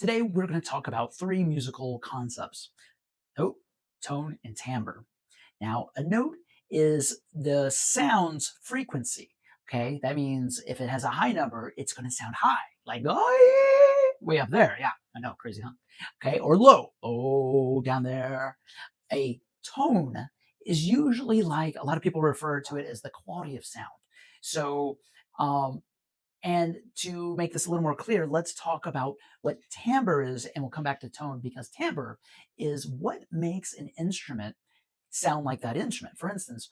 today we're going to talk about three musical concepts: note, tone, and timbre. Now, a note is the sound's frequency. Okay, that means if it has a high number, it's going to sound high, like oh, way up there. Yeah, I know, crazy, huh? Okay, or low, oh, down there. A tone is usually like a lot of people refer to it as the quality of sound. So, um, and to make this a little more clear, let's talk about what timbre is, and we'll come back to tone because timbre is what makes an instrument sound like that instrument. For instance,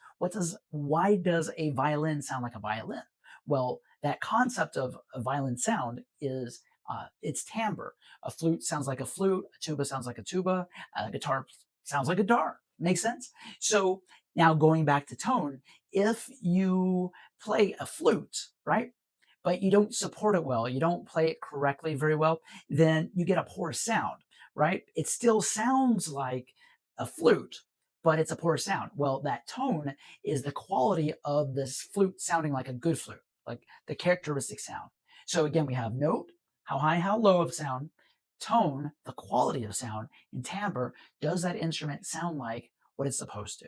why does a violin sound like a violin? Well, that concept of a violin sound is its timbre. A flute sounds like a flute, a tuba sounds like a tuba, a guitar sounds like a guitar. Makes sense? So now going back to tone, if you play a flute, right? But you don't support it well, you don't play it correctly very well, then you get a poor sound, right? It still sounds like a flute, but it's a poor sound. Well, that tone is the quality of this flute sounding like a good flute, like the characteristic sound. So again, we have note, how high, how low of sound, tone, the quality of sound, and timbre, does that instrument sound like what it's supposed to?